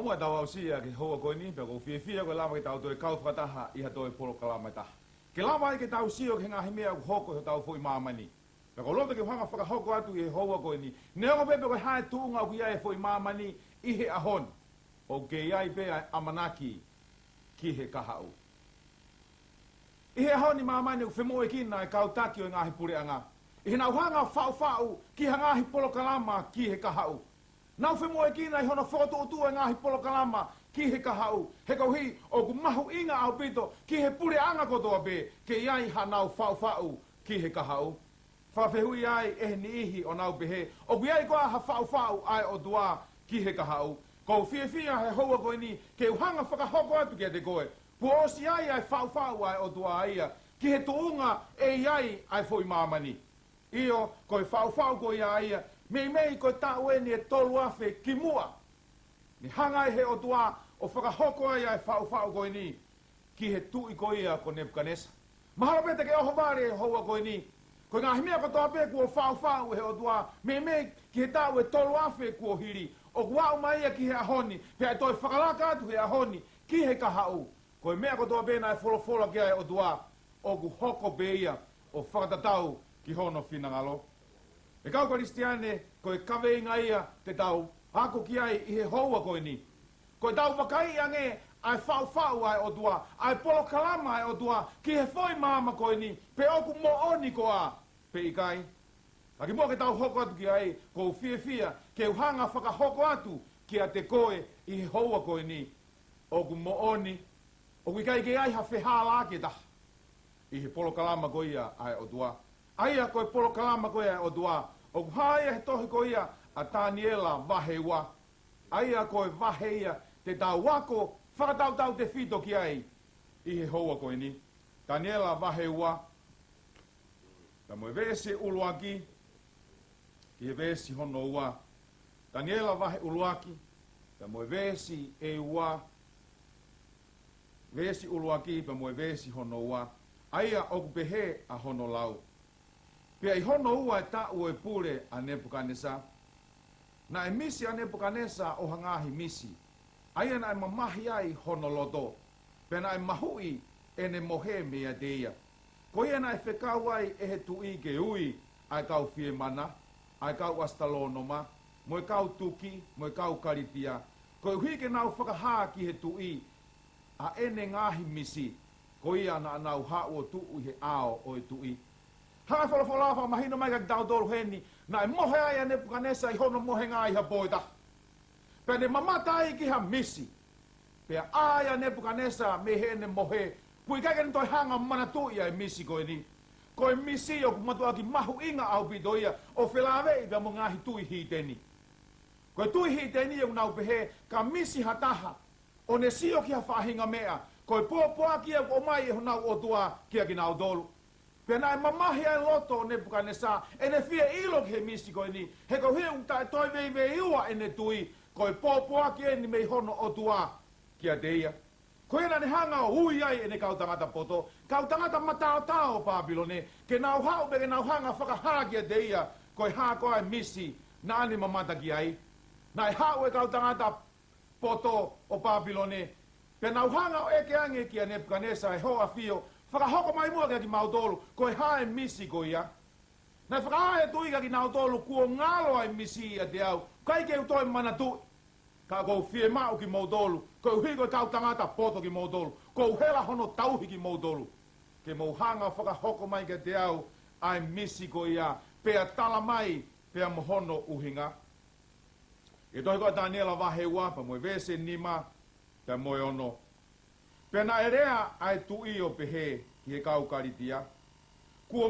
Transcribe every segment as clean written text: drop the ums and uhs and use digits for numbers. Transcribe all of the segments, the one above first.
mua tau au sia ke hoa koe ni, pia ko fia koe lama ke tau toi kau whakataha iha toi polo kalama taha. Ke lama i ke tau sio ke ngahi mea hoko he tau fui mamani. Pia ko lota ke whanga whakahoko atu i hoa koe ni. Neo pepe koe hae tuunga ku ia e fui mamani i he ahon. O ke iai pea amanaki ki he kahau. I he ahoni mamani u whemoe kina e kau taki o ngahi pureanga. I he nau hanga whau ki ha ngahi polo kalama ki he kahau. Nau whemoe kina i hono whoto o tua ngahi polo kalama ki he kahau. He kau hi o ku mahu inga au pito ki he pureanga kotoa pe ke iai ha nau whau ki he kahau. Whawhehui ai e ni ihi o nau pehe. O ku iai koa ha whau ai o tua ki he kahau. Ko fia he hoa koe ni ke uhanga whakahoko atu kia te koe. Pu osi ai whau ai o tua aia ki he tuunga e iai ai fui mamani. Io koe whau koe aia mei koe tāue ni e tolu awhe ki mua. Ni hangai he o tua o whakahoko ai whau koe ni ki he tui koe ia ko Nebukanesa. Mahalo pete ke oho vare e hoa koe ni. Koe ngā himea kotoa pe kua whau he o tua mei ki he tāue tolu awhe kua hiri. O kuau mai ki he ahoni, pe ai toi whakalaka atu he ahoni, ki he kahau. Koe mea kotoa pēnā e wholofola ki ai o tua, o ku hoko peia, o whakatatau ki hono whinangalo. E kau Kristiane, koe kawe inga ia te tau, hako ki ai i he houa koe ni. Koe tau wakai ange, ai whau ai o tua, ai polo kalama ai o tua, ki he foi mama koe ni, pe oku mo oni koa, pe ikai. Aki mua ke tau hoko atu ki ai, kou fia, ke uhanga whakahoko atu ki a te koe i he houa koe ni. O ku mooni, o ku ikai ke ai ha whehala ke taha. I he polo kalama koe ia ai o tua. Aia koe polo kalama koe ai o tua. O ku haia he tohi koe ia a Taniela wahewa. Aia koe waheia te tau wako whakatau te whito ki ai i he houa koe ni. Taniela wahewa. Ta moe vese uluaki. Ki he vesi hono ua. Daniela vahe uluaki. Pa moe vesi e ua. Vesi uluaki pa moe vesi hono ua. Aia oku pehe a hono lau. Pia i hono ua e ta ue pule a Nebukanesa. Na e misi a Nebukanesa o hangahi misi. Aia na e mamahi ai hono loto. Pia na e mahui e ne mohe mea deia. Ko ia na e whekau ai e he tui ke ui ai kau fie mana. Ai kau astalonoma, moe kau tuki, moe kau karipia. Koe hui ke nau whakahaa ki he tui, a ene ngahi misi, ko ia na nau hao tuu he ao o e tui. Hanga whalawhalawa mahino mai kak tau tolu heni, na e mohe ai a Nebukanesa i hono mohe ngā iha poita. Pea ne mamata ai ki ha misi, pea ai a Nebukanesa me he ne mohe, pui kaiken toi hanga mana tui ai misi koe ni. Koe misi o kumatua ki mahu inga au pitoia o whelawe i pia mo ngahi tui hiteni. Koe tui hiteni e unau pehe ka misi hataha o ne sio ki ha whahinga mea. Koe pōpua kia o mai e honau o tua kia ki nau dolu. Pia nai mamahi ai loto o Nebukanesa e ne fia ilo ki he misi koe ni. He ko hiu tai toi vei iua e ne tui. Koe pōpua kia ni mei hono o tua kia teia. Ko ena ne hanga o hui ai e ne kautangata poto. Kautangata matao Papilone. Ke nau hau pe ke nau hanga whakahakia te ia. Ko e hako ai misi na ane mamata ki ai. Na e hau e kautangata poto o Papilone. Pe nau hanga o eke ange ki a Nebukanesa e hoa fio. Whakahoko mai mua kia ki mautolu. Ko e hae misi ko ia. Na e whakahae tuika ki nautolu kuo ngalo ai misi ia te au. Kaike utoi mana tui. Ka kou fie mau ki mautolu. Kou hiko kau tangata poto ki mautolu. Kou hela hono tauhi ki mautolu. Ke mau hanga whakahoko mai ke te au. Ai misi ko ia. Pea tala mai. Pea mohono uhinga. E tohi koe Daniela wahewa. Pa moe vese nima. Pea moe ono. Pea na erea ai tui o pehe. Ki he kau karitia. Kuo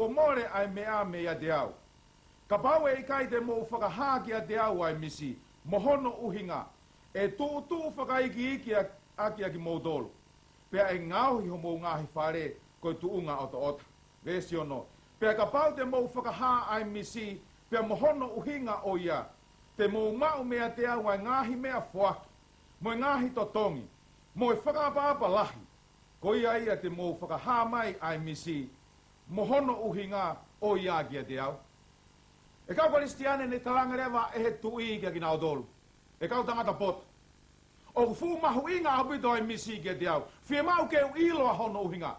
mole ai mea mea te au. Ka pau e ikai te mou whakahaki a te au ai misi. Mohono uhinga, e tū whakaiki aki ki mautolu. Pea e ngauhi ho mou ngahi whare, koe tuunga ota. Vesi ono. Pea ka pau te mou whakaha ai misi, pea mohono uhinga o ia. Te mou mau mea te au ai ngahi mea whaki, moe ngahi totongi, moe whakapapa lahi. Ko ia ia te mou whakaha mai ai misi, mohono uhinga o ia ki a te au. E kau Kristiane ne talanga rewa e he tui kia ki nau tolu. E kau tangata poto. O fu mahu inga apito ai misi ke te au. Fie mau ke ilo a hono uhinga.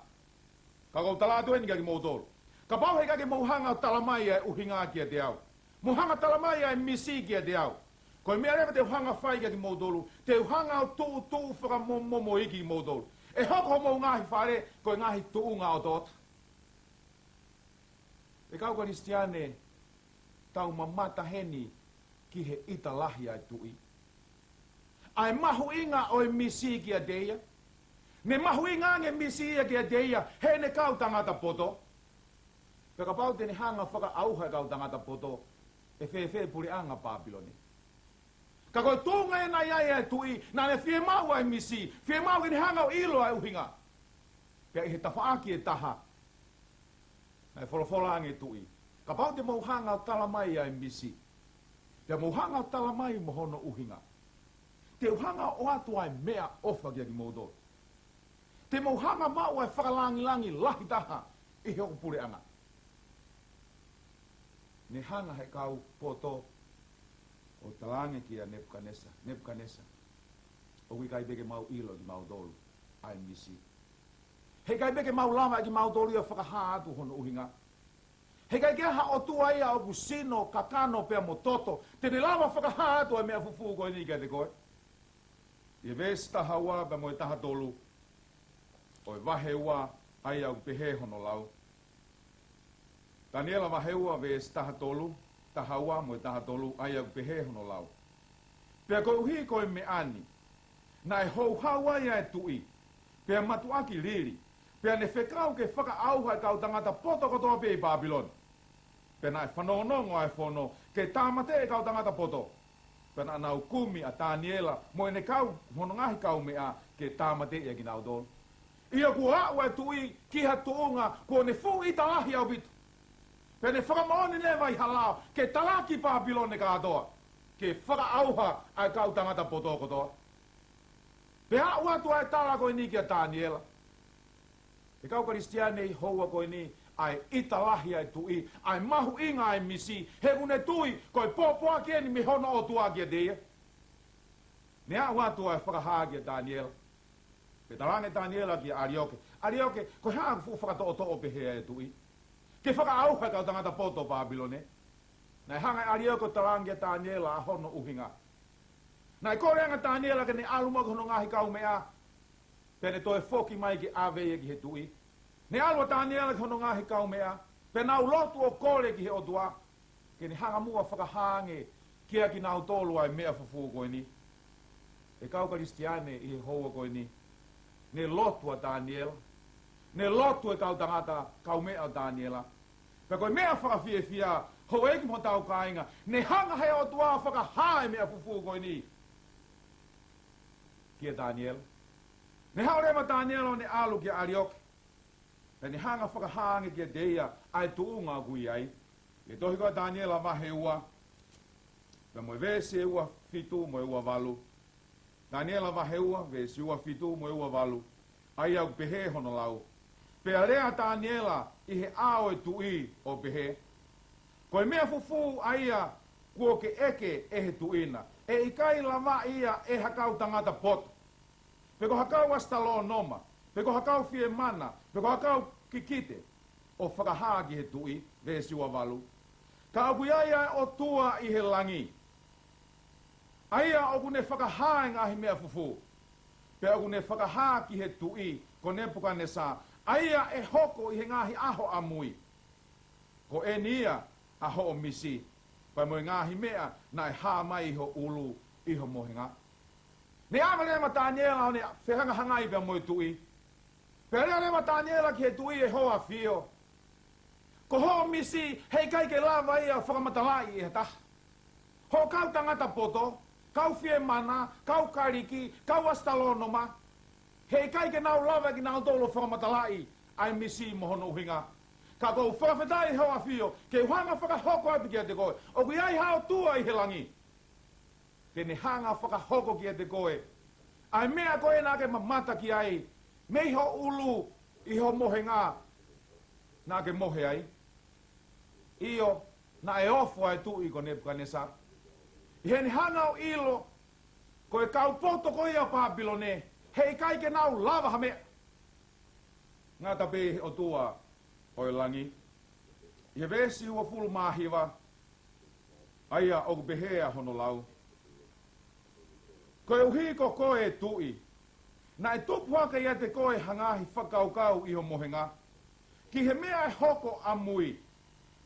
Ka kau talatu e ni kaki mautolo. Ka pau he kaki mauhanga talamai e uhinga ke te au. Muhanga talamai e misi ke te au. Koe mea rewa te uhanga whai kaki mautolo. Te uhanga o tuu whaka momo iki mautolo. E hoko mo ngahi whare, koe ngahi tuu ngā o tōta. E kau Kristiane, tau mamata heni ki he ita lahi ai tui. Ai mahu inga o e misi ki a deia. Ne mahu inga nge misi ia ki a deia, he ne kau tangata poto. Peka pau tene hanga whaka auha kau tangata poto, e whewhe puri anga Papiloni. Ka koe tūnga e na iai ai tui, na ne whie mau ai misi, whie mau ki ne hanga o ilo ai uhinga. Pea i he tawhaaki e taha, na e wholofola ange tui. Ka pau te mauhanga o talamai ai misi. Pea mauhanga o talamai mohono uhinga. Te uhanga o atu ai mea ofa kia ki maudo. Te mauhanga mau ai whakalangi lahi taha, i he okupure anga. Ne hanga he kau poto, o talange ki a Nebukadnesa. O kui kai beke mau ilo ki mau dolu, ai misi. He kai beke mau lama ki mau dolu ia whakaha atu hono uhinga. He kai kia ha o tua ia o kusino, kakano pea mo toto, te ne lama whakaha atu ai mea fufu koe ni kia te koe. Ia vesi taha ua pa mo e taha dolu, o e wahe ua ai au pehe hono lau. Daniela wahe ua vesi taha dolu, taha ua mo e taha tolu ai au pehe hono lau. Pea koe uhi koe me ani, na e hou hawa ia e tui, pea matuaki liri, pea ne whekau ke whaka auha e kau tangata poto kotoa pe i Babylon. Pea na e whanonongo ai whono, ke tāmate e kau tangata poto. Pea na nau kumi a Daniela, mo e ne kau, hono ngahi kau mea, ke tāmate e ki nau tolu. Ia kua au e tui, ki ha tuunga, kua ne fu ita ahi au bitu. Pe ne whakamaoni ne vai halao, ke talaki Papilone katoa, ke whakaauha ai kau tangata poto kotoa. Pe hau atu ai tala koe ni kia Daniela. E kau Kristiane i houa koe ni, ai ita lahi ai tui, ai mahu inga ai misi, he kune tui, koe pōpua kieni mi hono o tua kia deia. Ne hau atu ai whakahaa kia Daniela. Pe talange Daniela kia Arioke. Arioke, koe haa whakato o pehe ai tui. Ke whakaauha kau tangata poto Babylone. Nai hanga Arioke talangia Daniela a hono uhinga. Nai koreanga Daniela ke ne aluma kono ngahi kau mea. Pene toe foki mai ki ave ki he tui. Ne alua Daniela kono ngahi kau mea. Pene au lotu o kore ki he otua. Ke ne hanga mua whakahange kia ki nau tolu ai mea fufu koe ni. E kau Kristiane i he hoa koe ni. Ne lotu a Daniela. Ne lotu e kau tangata kau mea o Daniela. Pe koe mea whakawhiawhia, ho eki mo tau kāinga, ne hanga hea o tua whakahae mea fufu koe ni. Kia Daniel. Ne haurema Daniel o ne alu kia Arioke. Pe ne hanga whakahange kia deia ai tuunga kui ai. E tohi koe Daniela mahe ua. Pe moe vese ua fitu moe ua valu. Daniela mahe ua, vese ua fitu moe ua valu. Ai au pehe hono lau. Pea rea Daniela i he ao e tui o pehe. Koe mea fufu aia kuo ke eke e he tuina. E i kai lama ia e hakau tangata poto. Peko hakau astalo noma. Peko hakau fie mana. Peko hakau kikite. O whakahaa ki he tui, vesi ua valu. Ka apu iaia o tua i he langi. Aia o kune whakahaa ngahi mea fufu. Pea o kune whakahaa ki he tui, ko Nebukadnesa. Aia e hoko i he ngahi aho amui. Ko e nia aho o misi. Pai mo ngahi mea na e haa mai iho ulu iho mohinga. Ne amalema Daniela o ne whehanga hangai pia moi tui. Pea rea lema Daniela ki he tui e hoa fio. Ko ho misi hei kai ke lava ia whakamatalai i he taha. Ho kau tangata poto, kau fie mana, kau kariki, kau astalonoma. Hei kai ke nau lava ki nau tolo whakamatalai ai misi mohono uhinga. Ka kou whakawhetai hoa fio, ke uhanga whakahoko atu kia te koe. O kui ai hao tua i he langi. Ke ne hanga whakahoko kia te koe. Ai mea koe nā ke mamata ki ai. Mei ho ulu i ho mohe ngā. Nā ke mohe ai. Io, na e ofu ai tu i ko Nebukadnesa. I he ni hanga o ilo, Koe kau poto koia Babilone. Hei kaiken au lavaha me. Ngata pe o tua oi langi. Ia vesi ua fulu mahiwa. Aia o behea hono lau. Koe uhiko koe tui. Na e tupu haka ia te koe hangahi whakaukau iho mohenga. Ki he mea e hoko amui.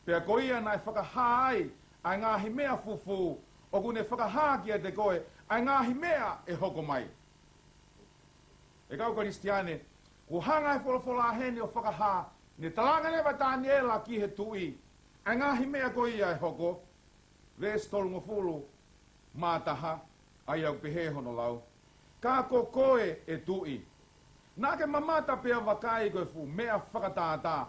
Pea koia na e whakahai ai ngahi mea fufu. O kune whakahaa kia te koe ai ngahi mea e hoko mai. E kau Kristiane, ku hanga e wholofola hene o whakahaa. Ne talanga newa Daniela ki he tui. Ai ngahi mea koia e hoko. Ves tolungo fulu mātaha. Ai au pehe hono lau. Ka ko koe e tui. Nā ke mamata pea wakai koe fu mea whakatātā.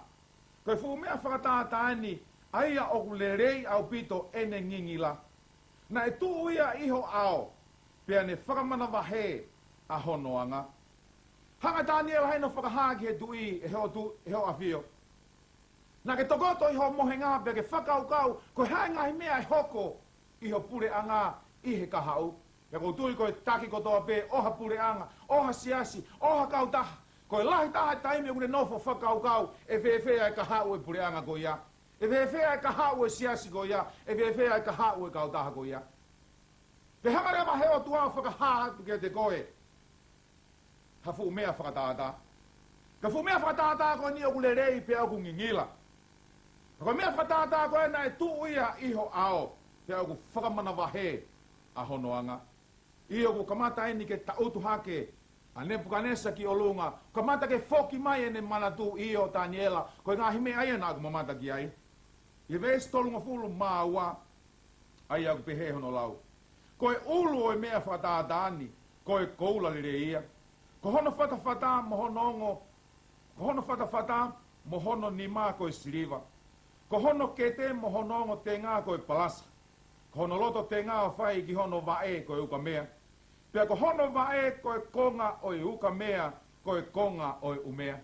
Koe fu mea whakatātā ni aia oku le rei au pito ene ngingila. Na e tu ia iho ao. Pea ne whakamana wahe a honoanga. Hanga Daniela hei no whakahaki he tui e heo awhio. Nā ke tokoto iho mohenga pea ke whakaukau koe hae ngahi mea e hoko iho pure anga i he kahau. Ja kun tuli koe taki kotoa pe, oha pure anga, oha siasi, oha kau taha. Koe lahi taha taimi kune nofo whakau kau, e whewhea e ka hau e pure anga ko ia. E whewhea e ka hau e siasi ko ia, e whewhea e ka hau e kau taha ko ia. Pe hamarema heo tuao whakahaa hatu ke te koe. Ha fu mea whakatātā. Ka fu mea whakatātā koe ni oku le rei pe oku ngingila. Ka mea whakatātā koe na e tu ia iho ao, pe oku whakamana wahe a honoanga. Iyo ko kamata ini ke tautu hake a Nebukadnesa ki olunga kamata ke foki mai ene manatu iyo Daniela ko ngahi me ai na ko mamata ki ai i ves tolunga fulu maua ai aku pehe hono lau ko e ulu o mea fata dani ko e koula le ia ko hono fata mohonongo ko hono fata mohono nima ko siliva ko hono kete mohonongo tenga ko palasa ko hono loto tenga fai ki hono vae ko uka mea. Pea ko hono vae ko e konga o uka mea ko e konga o umea.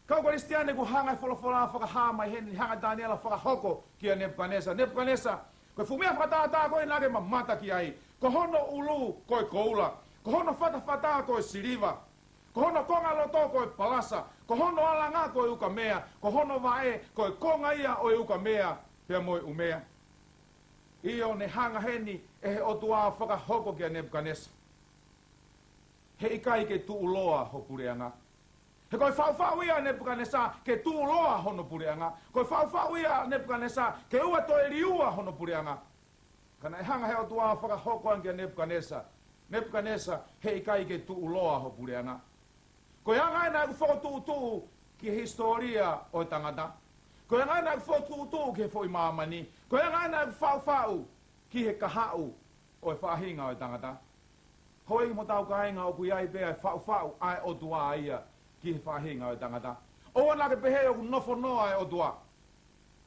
Kau Kristiane ku hanga e wholofola whakahaa mai heni hanga Daniela whakahoko ki a Nebukadnesa. Nebukadnesa ko e fumea whataata ko e nare mamata ki ai. Ko hono ulu ko e koula. Ko hono fata ko e siliva. Ko hono konga loto ko e palasa. Ko hono alanga ko e uka mea. Ko hono vae ko e konga ia o uka mea pea mo umea. Iyo ne hanga heni e he otua whakahoko ki a Nebukadnesa. He ikai ke tuuloa ho pureanga. He koe whau ia Nebukadnesa ke tuuloa hono pureanga. Koe whau ia Nebukadnesa ke ua toe riua hono pureanga. Kana e hanga he otua whakahoko anki a Nebukadnesa. Nebukadnesa he ikai ke tuuloa ho pureanga. Koe anga ena ku whakatu ki historia o tangata. Koe ngai nai whotutu ke whoi mamani. Koe ngai nai whau ki he kahau o e whahinga o e tangata. Hoi mo tau kainga o kui ai bea whau ai o tua ia ki he whahinga o e tangata. O ana ke pehe o ku nofo noa e o tua.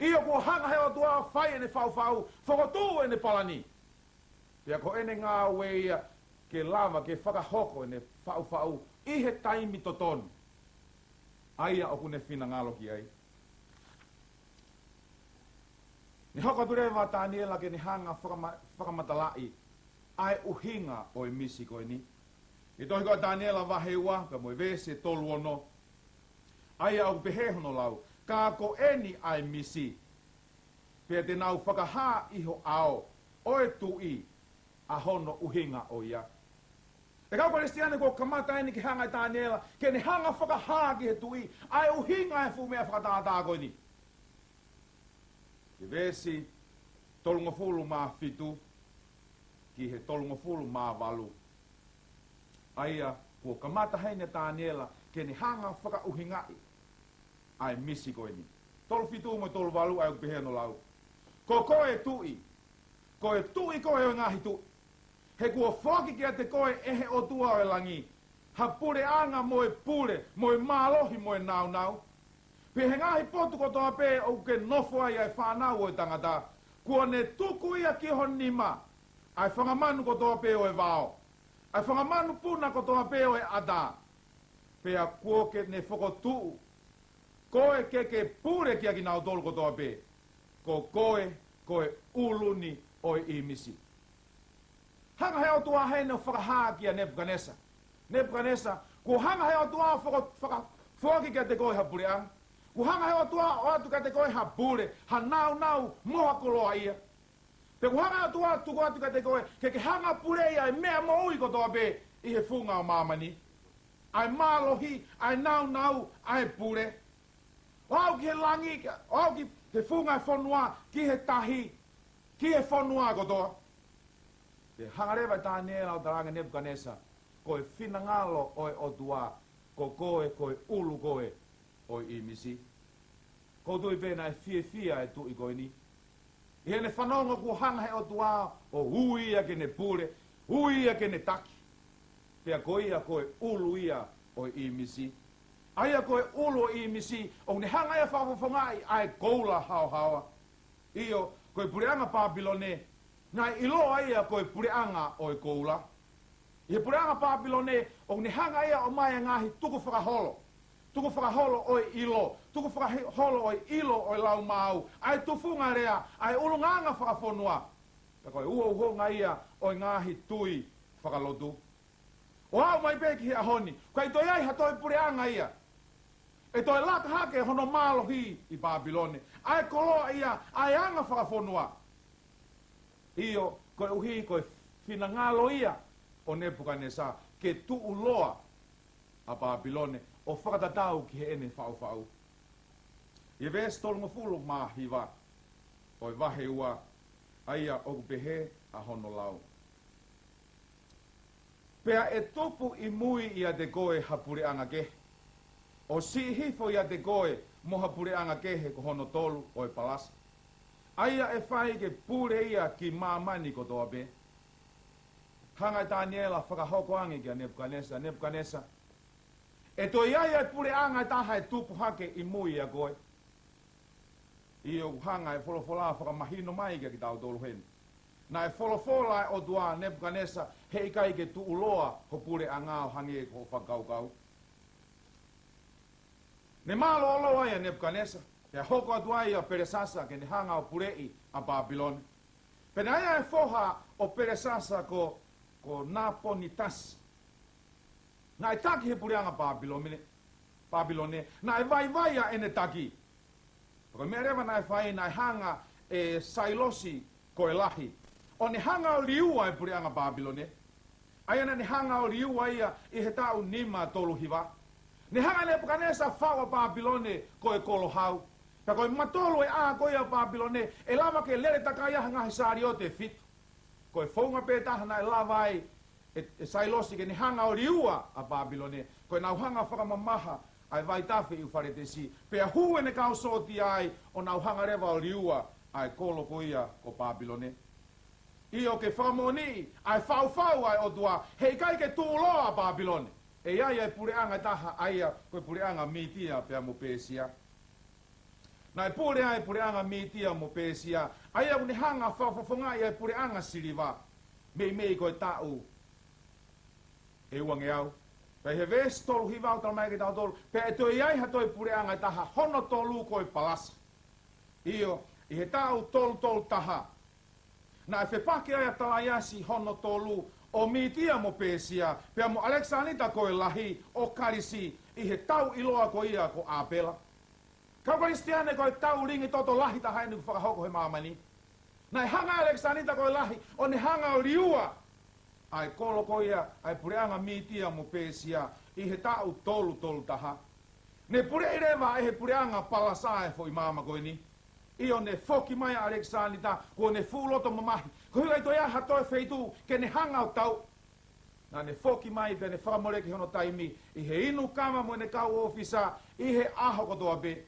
Iyo ku hanga he o tua whai ene whau whakotu ene palani. Pea ko ene ngā weia ke lava ke whakahoko ene whau i he taimi totonu. Aia o kune whina ngalo ki ai. Ni hoko ture wa Daniela ke ni hanga whakamatalai ai uhinga o i misi koe ni. I tohi koe Daniela waheua, ka moi vese tolu ono. Ai au pehe hono lau, ka ko eni ai misi. Pea te nau whakaha iho ao, oe tui a hono uhinga o ia. E kau Kristiane ko kamata eni ki hanga i Daniela, ke ni hanga whakaha ki he tui, ai uhinga e fumea whakatātā koe ni. Ki vesi tolungo fulu mā fitu, ki he tolungo fulu mā walu. Aia, kua kamata heine Daniela, ke ni hanga whakauhingai, ai misi koe ni. Tolu fitu mo tolu walu, ai upihe no lau. Ko koe tui koe o ngahi tui. He kua whoki kia te koe ehe o tua o e langi. Ha pure anga moe pure, moe mālohi moe nau. Pe he ngahi potu kotoa pe o ke nofo ai ai whanau o e tangata. Kua ne tuku ia ki hon nima. Ai whangamanu kotoa pe o e vao. Ai whangamanu puna kotoa pe o e ada. Pe a kua ke ne whakotuu. Koe ke pure kia ki nau tolu kotoa pe. Ko koe uluni o e imisi. hanga he o tua he no whakahakia Nebuchadnezzar. Nebuchadnezzar, ko hanga he o tua whaki ka te koe ha pureanga. Ko hanga he o tua o atu ka te koe ha pure, ha nau moha koloa ia. Pe ko hanga o tua tuko atu ka te koe, ke hanga pure ia e mea mo ui kotoa pe i he funga o mamani. Ai malohi, ai nau, ai pure. O au ki he langi, o au ki he funga e whanua, ki he tahi, ki he whanua kotoa. Te hangarewa tā nea o taranga Nebuchadnezzar, koe whinangalo oi o tua, ko koe ulu koe oi imisi. Ko tui pēna e fia e tui koe ni. I hene whanonga ku hanga he o tua, o uia ke ne pure, uia ke ne taki. Pea koe ia koe ulu ia oi imisi. Aia koe ulu o imisi, o ne hanga ia whawhawhangai, ai koula hao. Io, koe pureanga Papilone, ngai ilo aia koe pureanga oi koula. Ia pureanga Papilone, o ne hanga ia o mai ngahi tuku whakaholo. Tuku whakaholo oi ilo. Tuku whakaholo oi ilo oi lau mau. Ai tufunga rea, ai ulunganga whakafonua. Ta koe uho ia oi ngahi tui whakalotu. O au mai peki hea honi, kai toi ai hatoi pureanga ia. E toi laka hake hono malo hi i Papilone. Ai koloa ia, ai anga whakafonua. Io, koe uhi, koe whinangalo ia o Nebuchadnezzar, ke tuu loa a Papilone, o whakatatau ki he ene whau. Ia ves tolunga fulu mahiwa, oi wahe ua, aia o pehe a hono lau. Pea e tupu i mui ia te koe hapureanga kehe. O si hifo ia te koe mo hapureanga kehe ko hono tolu oi palasa. Aia e whai ke pure ia ki mamani ko toa pe. Hanga Daniela whakahoko angi kia Nebuchadnezzar. E toi aia e pureanga taha e tupu hake i mui ia koe. Io hanga e wholofola whakamahino mai kia ki tau tolu heni. Na e wholofola e o tua Nebuchadnezzar he ikai ke tu uloa ho pureanga o hangi e ko whakaukau. Ne malo olo aia Nebuchadnezzar. Ia hoko atu aia peresasa ke ne hanga o purei a Papilone. Pena aia e foha o peresasa ko Naponitas. Na e taki he pureanga Papilone. Na e vai a ene taki. Ko mea rewa na e whai na e hanga e Sailosi ko e lahi. O ne hanga o liua e pureanga Papilone. Aia na ne hanga o liua ia i he tau nima tolu hiwa. Ne hanga Nebuchadnezzar whaua Papilone ko e kolohau. Ka koe matolo e a koe a Papilone, e lava ke lere takai aha ngahi saari o te fitu. Koe whaunga pētahana e lava ai e Sailosi ke ni hanga o liua a Papilone, koe nau hanga whakamamaha ai vai tafe i whare te si. Pea hue ne kau soti ai o nau hanga rewa o liua ai kolo koia ko Papilone. Io ke whakamoni ai whau ai o tua, hei kai ke tūloa a Papilone. E ai ai pureanga taha aia koe pureanga mitia pea mo pēsia. Nai pureanga mitia mo pēsia, aia uni hanga whawhawhonga ia pureanga siriwa, mei koe tau e uange au. Pei he vesi tolu hiwau tala mai ke tau tolu, pe e toi ai hatoi pureanga taha hono tolu koe palasa. Io, i he tau tolu taha. Na e whepake aia tala iasi hono tolu o mitia mo pēsia, pea mo Aleksanita koe lahi o karisi, i he tau iloa ko ia ko Apela. Kaukaristiane koe tau ringi toto lahi taha enu whakahoko he mamani. Nai hanga Aleksanita koe lahi, o ne hanga o liua. Ai kolo koia, ai pureanga mitia mo pēsia, i he tau tolu taha. Ne pure irewa e he pureanga palasae fo i mama koe ni. Io ne foki mai Aleksanita, ko ne fuloto mamahi. Ko hikai toi aha toi feitu, ke ne hanga o tau. Na ne foki mai pe ne whakamoreke hono taimi, i he inu kama mo ne kau ofisa, i he aho kotoa be.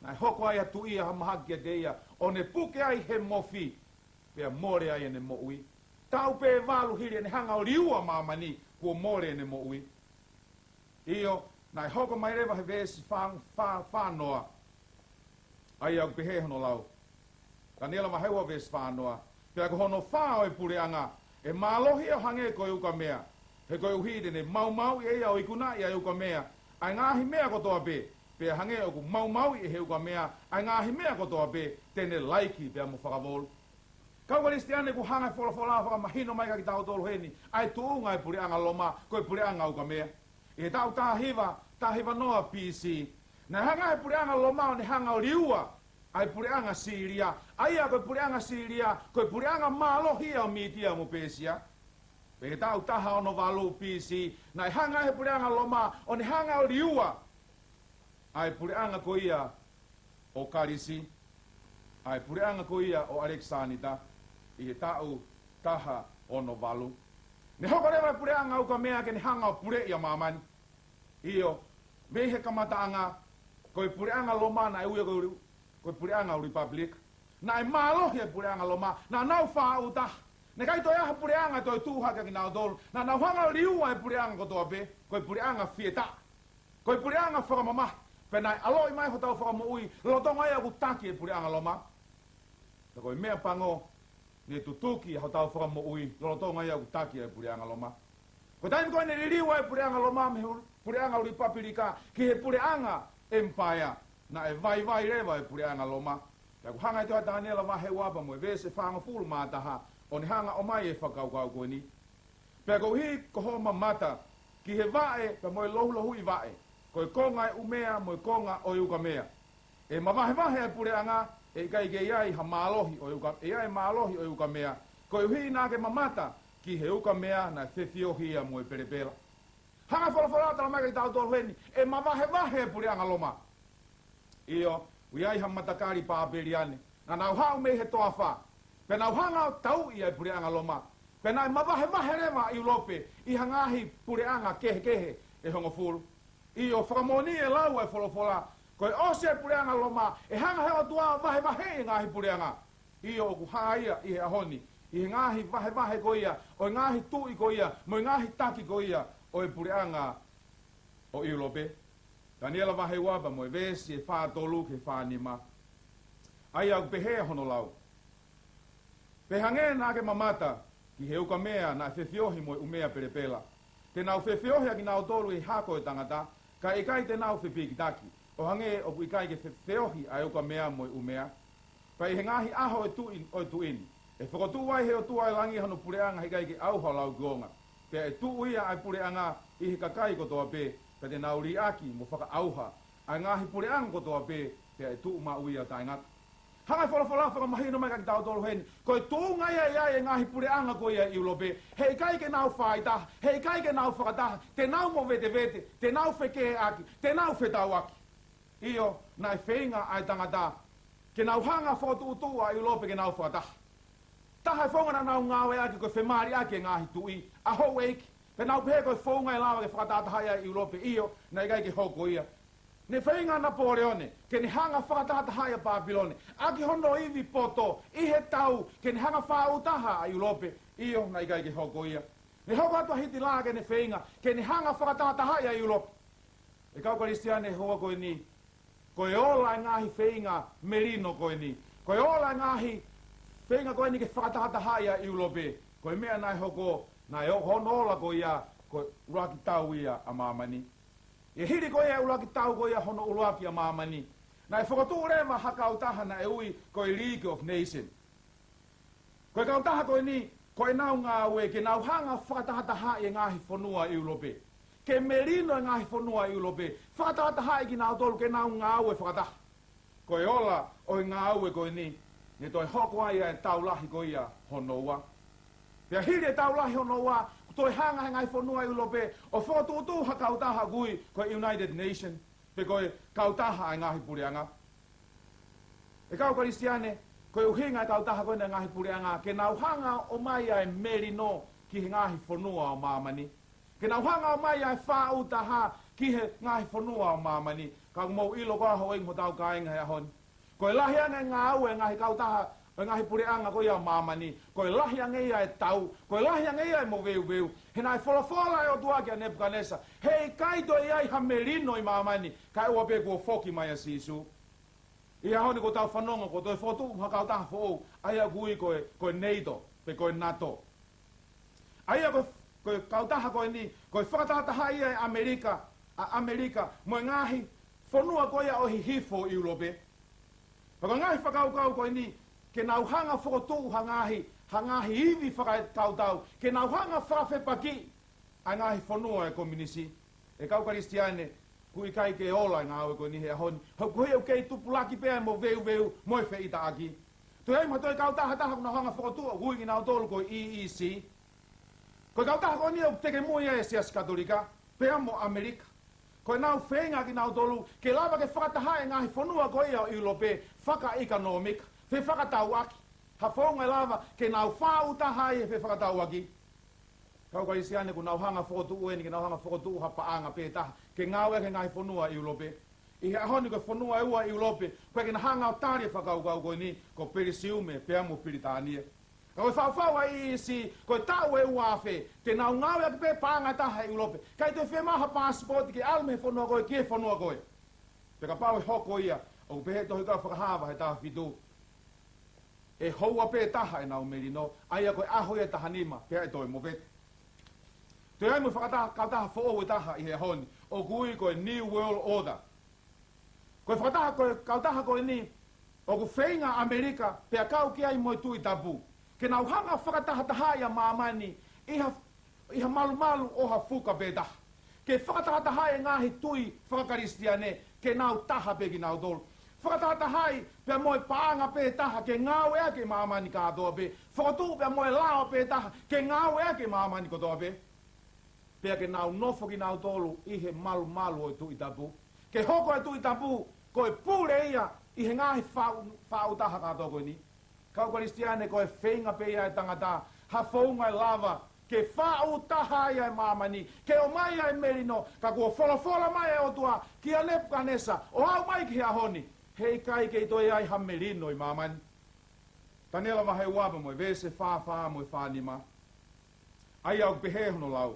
Nai hoko ai atu ia hamahakia te ia, o ne puke ai he mofi, pea more ai ne moui. Tau pe walu hiri ne hanga o liua mamani, kua more ne moui. Io, nai hoko mai rewa he vesi whanoa, ai au pehe hono lau. Ka nela maheua vesi whanoa, pea ko hono whao e pureanga, e malohi o hange koe uka mea, he koe uhide ne mau i eia o ikuna i a uka mea, ai ngahi mea kotoa be, pe hange o ku mau i he uka mea, ai ngahi mea kotoa be, tene laiki pea mo whakavolu. Kaukalistiane ku hanga fola fa mahino mai ka tau tolu heni ai tu ngai puri anga loma ko puri anga uka mea e tau tahiva noa PC na hanga puri anga loma ne hanga liua ai puri anga Siria ai ko puri anga Siria ko puri anga malo hia mitia mo pesia pe tau taha ono valu PC na hanga puri anga loma on hanga liua ai puri anga ko ia o Karisi ai puri anga ko ia o Alexanita i tau taha ono valu. Ne hoko rewa pure anga uka mea ke ni hanga o pure ia mamani. Iyo, mehe kamata anga, koe pure anga loma na e uia koe pure anga o Republic. Na e malohi e pure anga loma, na nau wha au taha. Ne kai toi aha pure anga toi tūhaka ki nau dolu. Na nau hanga liua e pure anga kotoa pe, koe pure anga fieta. Koe pure anga whakamama. Penai aloi mai ho tau whakamo ui, lotonga ia ku taki e pure anga loma. Ta koe mea pango, ne tutuki ho tau whakamo ui, lotonga ia ku taki e pure anga loma. Ko taimi koe ne liliwa e pure anga loma, me pure anga uri papirika, ki he pure anga empire, na e vai rewa e pure anga loma. Ya ku hanga i toa Daniela wahe wapa mo e vese whanga fulu mātaha, o ni hanga o mai e whakaukau koe ni. Pea kou hi ko homa mata, ki he vae, pa mo e lohu i vae, koe konga e umea, mo e konga o iuka mea. E mawahe e pure anga, e kai ke iai ha malohi o iuka, e iai malohi o iuka mea. Koe hui nake mamata, ki he uka mea na whewhiohia mo e perepela. Hanga whalafolata mai kai tau tōru heni, e mawahe e pure anga loma. Iyo, uiai ha matakari pāperiane, na nau hau mei he toa wha. Pe nau hanga tau i ai pure anga loma. Pe nai mawahe rewa i ulope, i hangahi pure anga kehe e hongo fulu. Iyo, whakamoni e lau e wholofola, koe ose e pure anga loma, e hanga heo tua wahe i ngahi pure anga. Iyo, oku haia i he ahoni, i he ngahi wahe ko ia, o ngahi tui ko ia, mo ngahi taki ko ia, o e pure anga o i ulope. Daniela wahe wapa mo e vesi e whātolu ke whānima. Ai au pehe hono lau. Pehange nā ke mamata ki he uka mea na whewhiohi mo e umea perepela. Te nau whewhiohi aki nau tolu i hako e tangata, ka e kai te nau whepikitaki. O hange o i kai ke whewhiohi a uka mea mo e umea. Pa i he ngahi aho e tuini. E whakotu wai he o tuai langi hano pure anga he kai ke auha lau kuonga. Pea e tu ia ai pure anga i he kakai kotoa pe, ka te nau riaki mo whaka auha. Ai ngahi pure anga kotoa pe, pea e tu ma uia tai ngata. Hangai whalafola whakamahino mai kaki tau tolu heni. Koe tūnga ia e ngahi pure anga ko ia i ulope. Hei kai ke nau whaitaha, hei kai ke nau whakataha, te nau mo vete, te nau wheke aki, te nau whetau aki. Iyo, nai whenga ai tangata, ke nau hanga whatuutua i ulope ke nau whakataha. Taha whonga na nau ngawe aki koe whemari aki e ngahi tui, a hou eiki. Pe nau pehe koe whonga i lawa ke whakataha ia i ulope. Iyo, nai kai ke hoko ia. Ne whainga Napoleone, ke ni hanga whakataha ia Papilone. Aki hono iwi poto, i he tau, ke ni hanga whautaha a Europe. Iyo, na ikai ke hoko ia. Ne hoko atua hiti laa ke ne whainga, ke ni hanga whakataha ia Europe. E kau Kristiane hoa koe ni, koe ola ngahi whainga merino koe ni. Koe ola ngahi whainga koe ni ke whakataha ia Europe. Koe mea nai hoko, nai hono ola koe ia, koe uraki tau ia a mamani. E hiri koe e ulaki tau koe hono ulaki a mamani. Na e whakatu rewa hakautaha na e ui koe League of Nations. Koe kautaha koe ni, koe nau ngā ue, ke nau hanga whakatahataha i ngahi whanua i ulope. Ke merino i ngahi whanua i ulope. Whakatahataha i ki nau tolu ke nau ngā ue whakataha. Koe ola o i ngā ue koe ni, ne toi hoko ai e taulahi koe ia honoua. Pea hiri e taulahi honoua, toi hanga he ngai whanua i ulope, o whatuutu ha kautaha gui koe United Nations, pe koe kautaha ai ngahi pureanga. E kau Kristiane, koe uhinga e kautaha koe na ngahi pureanga, ke nau hanga o mai ai merino ki he ngahi whanua o mamani. Ke nau hanga o mai ai whautaha ki he ngahi whanua o mamani. Kau mou ilo koa ho ingo tau ka inga hea honi. Koe lahi anga ngā au e ngahi kautaha, o ngahi pureanga koe ia mamani. Koe lahi anga ia e tau, koe lahi anga ia e mo veu. He nai whalafola e o tuaki a Nebuchadnezzar. Hei kaito i ai ha merino i mamani, kai ua pe kua whoki mai a sisu. Ia honi ko tau whanonga, ko toi whotu hakautaha who'u, aia gui koe NATO, pe koe NATO. Aia koe kautaha koe ni, koe whakatataha ia e Amerika, mo ngahi whanua koe ia ohi hifo i ulope. Paka ngahi whakaukau koe ni, ke nau hanga whakotu hangahi iwi whakatautau, ke nau hanga whawhepaki, a ngahi whanua e kominisi, e kau karistiane, kui kai ke ola ngā oe koe ni hea honi, hau koe au kei tupulaki pēr mo veu, moi whe ita aki. Toi ai matoi kau taha kuna hanga whakotua, hui ki nau tolu koe EEC, koe kau taha koe ni au teke mui e sias katolika, pēr mo Amerika. Koe nau whenga ki nau tolu, ke lava ke whakatahae ngahi whanua koe au Europe, whaka-ekonomika, whe whakatau aki. Ha whaunga lava, ke nau whautahae e whe whakatau aki. Kau karisiane ku nau hanga whakotu ueni, ke nau hanga whakotu ha paanga pētaha, ke ngau eke ngahi whanua Europe. I hea honi koe whanua eua Europe, koe ke na hanga o tāria whakaukau koe ni, ko perisiume, pēr mo Piritania. Koe whawhaua si, koe tau e uawhe, te nau ngau eke pē paanga taha Europe. Kai te whemaha passport ke alme whanua koe, kie whanua koe. Peka pau e hoko ia, o pehe tohi kau whakahawa he taha whitu. E houa pē taha e nau merino, aia koe aho e taha nima, pēr e toi mo vete. Te ai mo whakataha, kau taha who'o e taha i he honi, o kui koe New World Order. Koe whakataha koe, kau taha koe ni, o ku whainga Amerika, pēr kau ki ai moi tui tapu. Ke nau hanga whakataha taha ia māmani, iha malu o ha fuka pētaha. Ke whakataha taha e ngahi tui whakakaristiane, ke nau taha pe ki nau tolu. Whakataha taha i pēr moi paanga pētaha, ke ngau ea ke māmani kātoa pe. Whakatu pēr moi lao pētaha, ke ngau ea ke māmani kotoa pe. Pea ke nau nofo ki nau tolu i he malu o tui tapu. Ke hoko e tui tapu, koe pūre ia i he ngahi whautaha kātoa koe ni. Kau karistiane koe whenga pēia e tangata, ha whaunga e lava, ke whautaha ia e mamani, ke o mai ai merino, ka kua whola mai e otua, ki a Nebukanesa, o au mai ki hea honi, hei kai kei toi ai ha merino i mamani. Tanela wahe uapa moi, vese wha moi whanima. Ai au pehehono lau.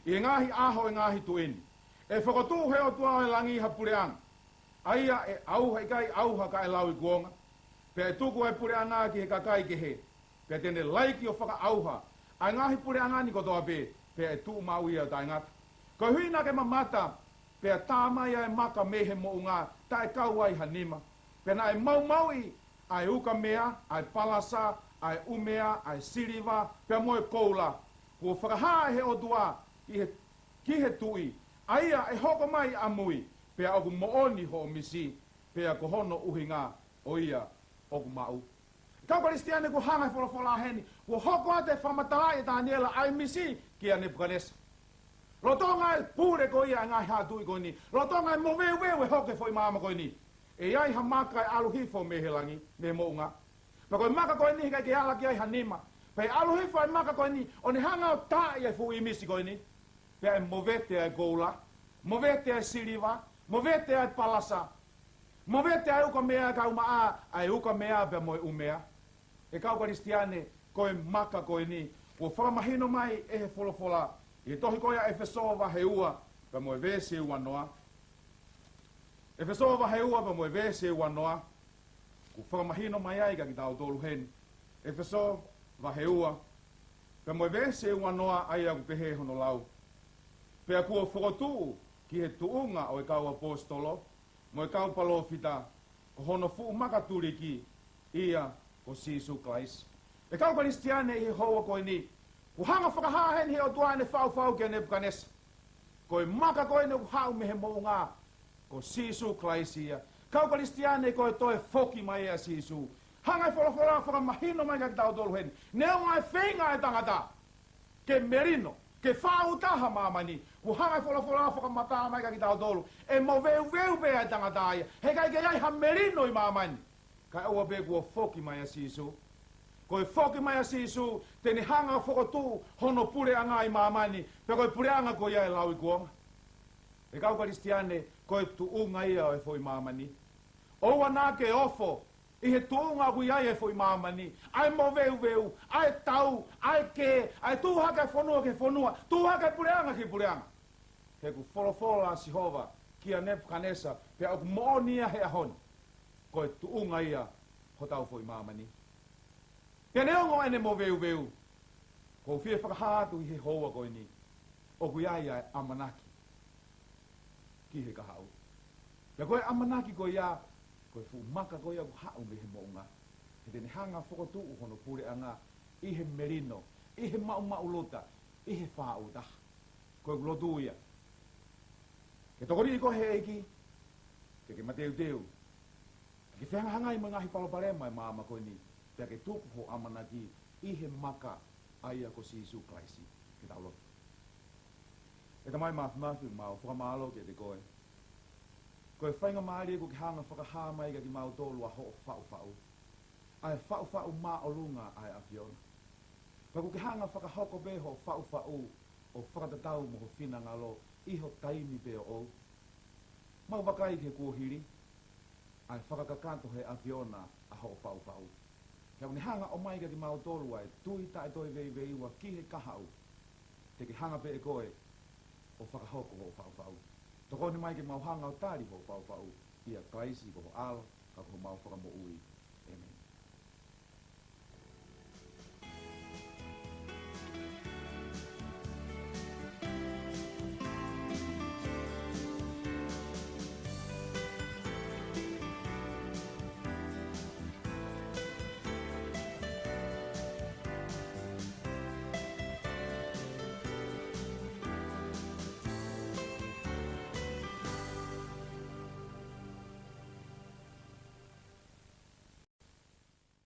I ngahi aho e ngahi tuini. E whakotu he o tua e langi ha pureanga. Aia e auha i kai auha ka e lau i kuonga. Pea e tuku e pureanga ki he kakai ke he. Pea tene laiki o whaka auha. Ai ngahi pureanga ni kotoa pe. Pea e tu mau ia tai ngata. Ko huina ke mamata. Pea tāmai e maka mehe mo unga. Ta e kau ai hanima. Pea na e mau i. Ai uka mea, ai palasa, ai umea, ai siriva. Pea moe koula. Kua whakahaa he o tua. Ki he tui, aia e hoko mai amui, pea oku mooni ho misi, pea ko hono uhinga o ia oku mau. Kau karistiane ku hanga wholofola heni, ku hoko ate whamataa e Daniela ai misi ki a Nebukanesa. Rotonga e pūre ko ia ngai hātui ko ni, rotonga e moweu e hoke foi māma ko ni. E ai ha maka e aluhifo mehelangi, me mounga. Pa koe maka ko ni kai ke ala ki ai hanima. Pa e aluhifo e maka ko ni, o ni hanga o tai e fu i misi ko ni. Pea e movete ai goula, movete ai siriva, movete ai palasa, movete ai uka mea ka umaa, ai uka mea pea moe umea. E kau karistiane, koe maka koe ni, ua whakamahino mai e he wholofola, i tohi koea e whesova he ua, pea moe vese ua noa. E whesova he ua pea moe vese ua noa, ku whakamahino mai ai ka ki tau tolu hen. E whesova he ua, pea moe vese ua noa ai aku pehe hono lau. Pea kua whakotuu ki he tuunga o e kau apostolo, mo e kau palofita, ko hono fuu makaturi ki ia ko Sisu Klais. E kau karistiane i he hoa koe ni, ku hanga whakahahen he o tuane whau ki a Nebukanesa. Koe maka koe ne hau me he mounga ko Sisu Klais ia. Kau karistiane koe toe foki mai a Sisu. Hanga i wholofola whakamahino mai kaki tau tolu hen. Neo ngai whenga e tangata, ke merino, ke whautaha mamani, ku hanga i wholofola whakamata mai kaki tau tolu, e mo veu bea e tangata ia, he kai ke ai ha merino i mamani. Kai ua be kua foki mai a Sisu. Koe foki mai a Sisu, teni hanga whakotu hono pure anga i mamani, pe koe pure anga koe ia e lau i kuonga. E kau karistiane, koe tuunga ia o e fo i mamani. Oua nā ke ofo, i he tuunga kui ai e fo i mamani, ai mo veu, ai tau, ai ke, ai tūhaka ke whanua, tūhaka pure anga ki pure anga. He ku wholofola Sihova, ki a Nebukanesa, pe au moonia he ahoni. Koe tuunga ia ho tau fo i mamani. Pea neongo ene mo veu, ko fie whakahātu i he hoa koe ni, o kui ai ai amanaki, ki he kahau. Pea koe amanaki koe ia, koe fu maka koe ia ku hau me he mounga. He tene hanga whokotu hono pure anga i he merino, i he mau lota, i he whauta. Koe lotu ia. Ke tokori ko he eiki, ke mateu teu. Ke whenga hanga i mga hi palopare mai maama koe ni. Te ke tupu ho amanaki i he maka aia ko si Isu Kraisi. Ke tau lotu. E tamai mafu mau whakamalo ke te koe. Koe whainga maari ko ki hanga whakaha mai ka ki mau tolu a ho whau. Ai whau mā o lunga ai a Fiona. Ka ko ki hanga whakahoko be ho whau o whakatatau mo ho whina ngalo i ho taimi be o. Mau wakai ke kuohiri. Ai whakakakanto he a Fiona a ho whau. Ka ko ni hanga o mai ka ki mau tolu ai tui tai toi vei wa ki he kahau. Te ki hanga pe e koe o whakahoko ho whau. Toko ni mai ke mau hanga o tari ho whau. Ia Kraisi ko ho alo, ka ko mau whakamo ui. Amen.